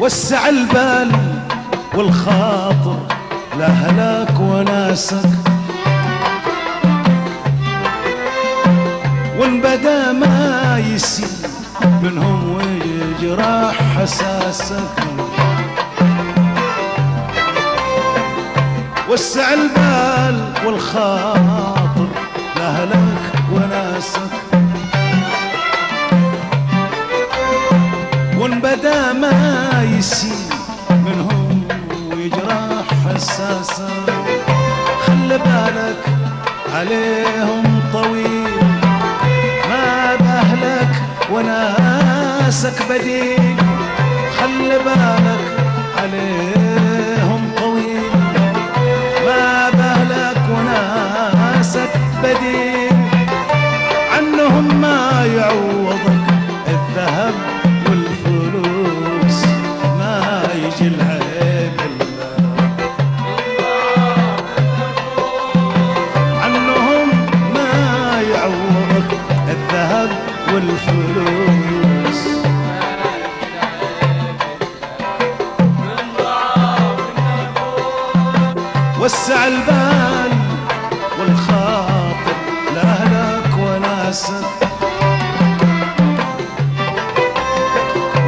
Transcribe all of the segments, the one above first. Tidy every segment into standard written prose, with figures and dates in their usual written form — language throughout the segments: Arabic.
وسع البال والخاطر لأهلك وناسك، وان بدا ما يسيب منهم ويجرح حساسك. وسع البال والخاطر لأهلك وناسك، وان بدا ما يسيب منهم ويجرح حساسك. خل بالك عليهم طويل، ما بأهلك وناسك بديل. خل بالك عليهم طويل، ما بأهلك وناسك بديل. عنهم ما يعوضك الذهب والفلوس، ما يجي العيب إلا عنهم ما يعوضك الذهب والفلوس. وسع البال والخاطر لأهلك وناسك،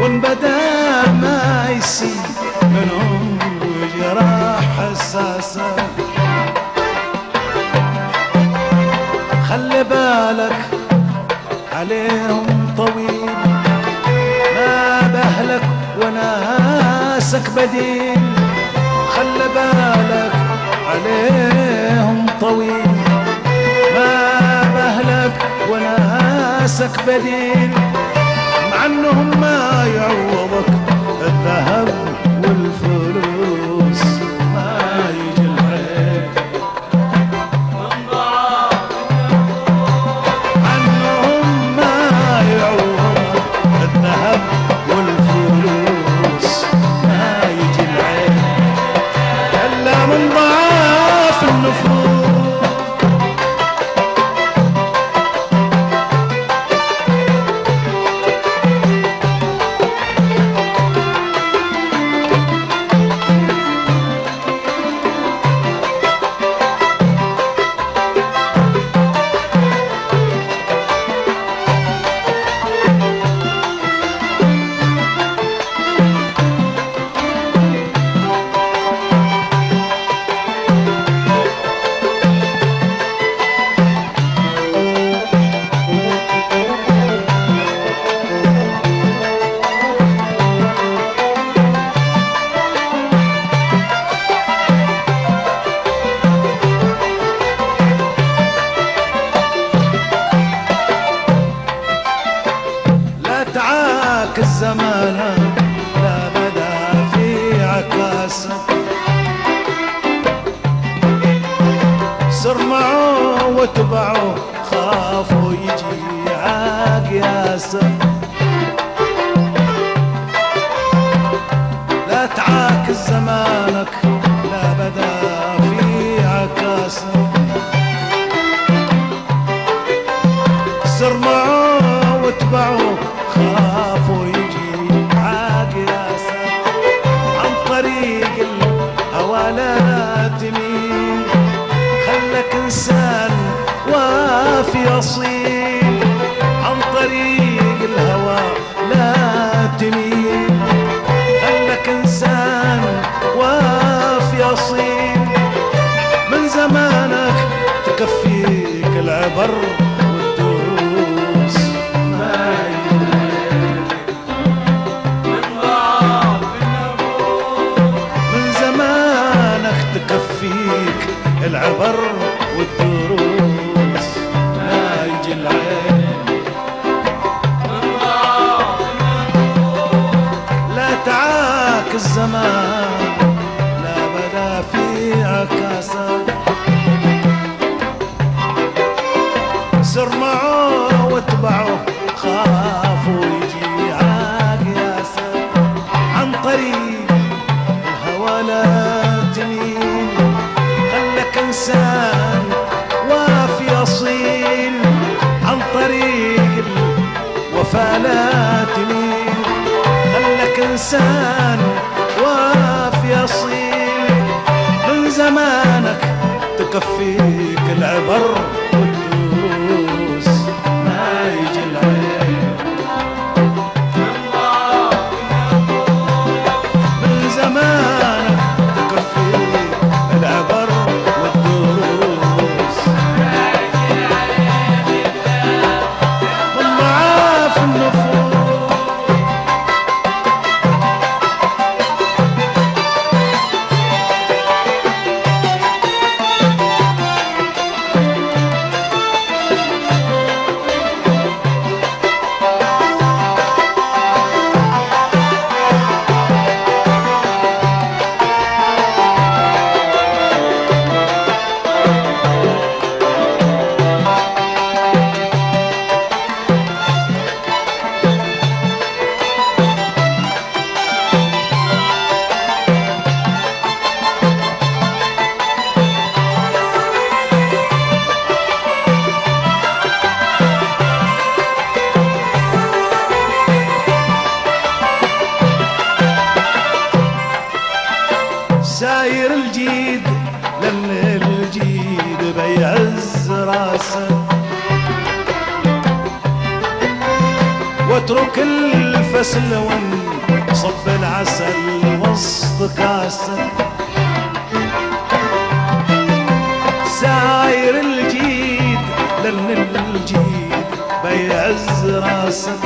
وان بدا ما يسيب منهم وجراح حساسك. خلي بالك عليهم طويل، ما بأهلك وناسك بديل. خلي بالك عليهم طويل، ما بأهلك وناسك بديل. مع انهم ما يعوضك الذهب والفلوس، ما يجي العيب عنهم ما يعوضك الذهب والفلوس، ما يجي العيب الا من ضعاف النفوس. الزمان لا بدا في عكاسك، سرمعوا واتبعوا خافوا يجي عاقياسك. لا تعاكس زمانك لا بدا في عكاسك، سرمعوا واتبعوا خافوا يجي عاقياسك. عن طريق الهوى لا تميل، خلك انسان وافي اصيل. عن طريق الهوى لا تميل، خلك انسان وافي اصيل. من زمانك تكفيك العبر والدروس، ما من زمانك تكفيك العبر والدروس، ما يجي العين لا تعاك الزمان لا بدا في عكاسة. سرمعوا واتبعوا خافوا يجي عاقياسة. عن طريق الهوى لا تميل، خلك انسان وافي اصيل. عن طريق الوفا لا تميل، خلك إنسان وافي أصيل، من زمانك تكفيك العبر والدروس، ما يجي العيب من زمانك تكفيك العبر والدروس، من ضعاف النفوس. ساير الجيد لأن الجيد بيعز راسه، واترك الفسل وانصب العسل وسط كاسه. ساير الجيد لأن الجيد بيعز راسه،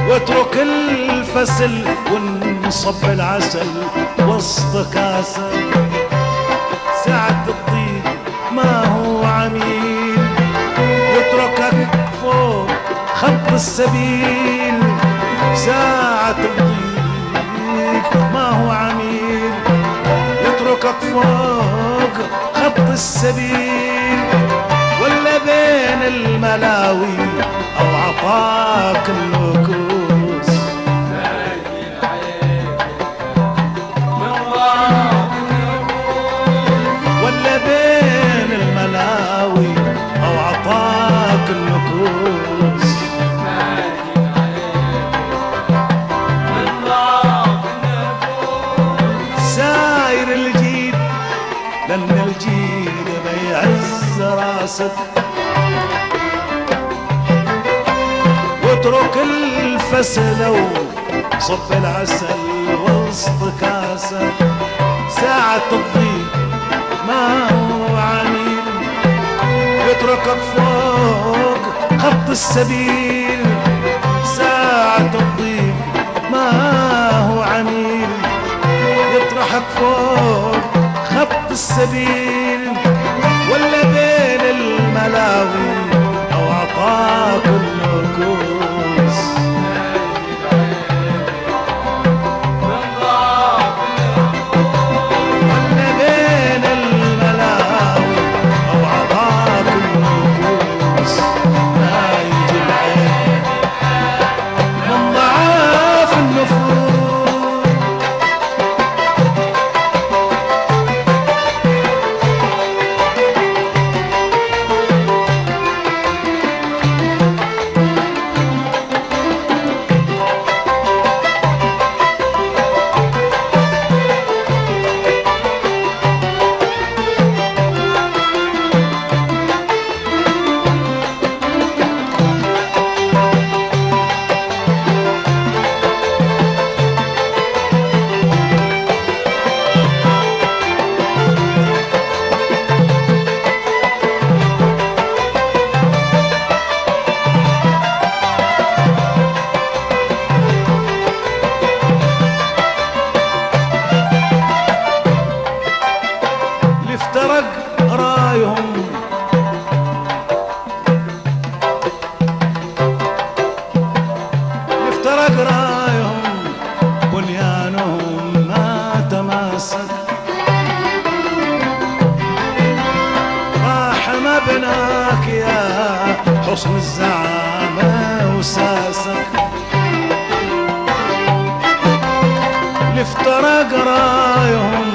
واترك الفسل ونصب العسل وسط كاسه. ساعة الضيق ما هو عميل، يتركك فوق خط السبيل. ساعة الضيق ما هو عميل، يتركك فوق خط السبيل، ولا بين الملاوي أو عطاك النكوس. ولا بين الملاوي أو عطاك النكوس. ساير الجيد لأن الجيد بيعز راسك، واترك الفسل وصب العسل وسط كاسه. ساعة الضيق ما هو عميل، يتركك فوق خط السبيل. ساعة الضيق ما هو عميل، يطرحك فوق خط السبيل، ولا بين الملاوي أو عطاك النكوس. ولا بين الملاوي أو عطاك النكوس، ما يجي العين من ضعاف النفوس. بناك يا حصن الزعامة وساسك، لافترق رايهم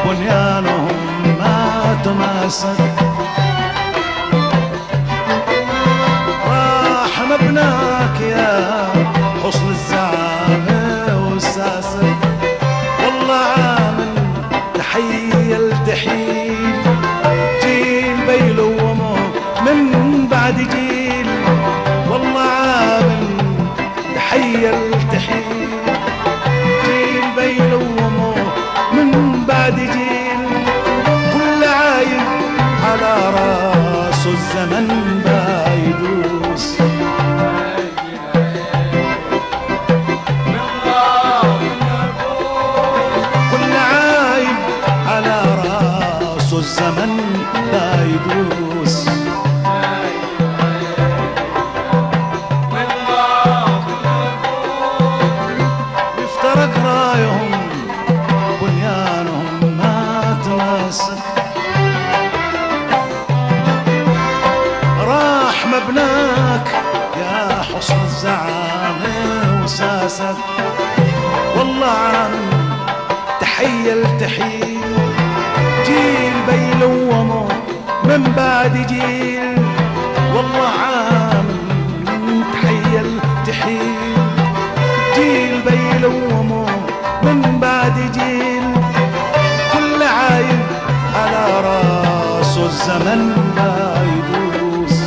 بنيانهم ما تماسك، راح مبناك يا بعد جيل والله عامل تحيل تحيل جيل بيلومه من بعد جيل كل عايل على راسه الزمن بايدوس كل عايل على راسه الزمن بايدوس يفترق رايهم بنيانهم ما تماسك راح مبناك يا حسن الزعامة وساسك والله عام تحيل تحيل جيل بيلومه من بعد جيل والله عام تحيل تحيل جيل بيلومه من بعد جيل كل عايل على راسه الزمن لا يدوس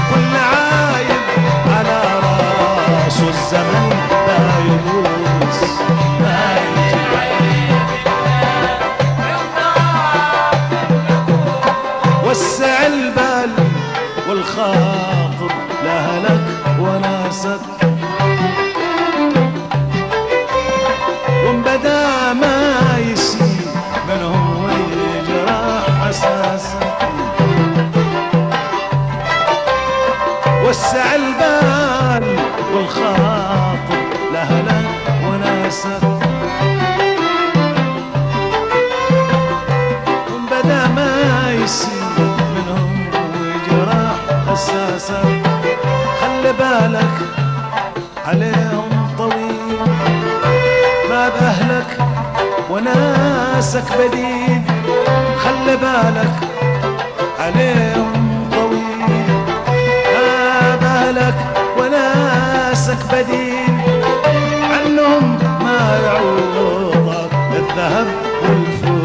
كل عايل على راسه الزمن لا يدوس وسع البال والخاطر لهلك وناسك وانبدا ما يسيب منهم ويجرح اساسك وسع البال والخاطر لهلك وناسك وانبدا ما يسيب حساسة خلي بالك عليهم طويل ما بأهلك وناسك بديل خلي بالك عليهم طويل ما بأهلك وناسك بديل عنهم ما يعوضك الذهب والفلوس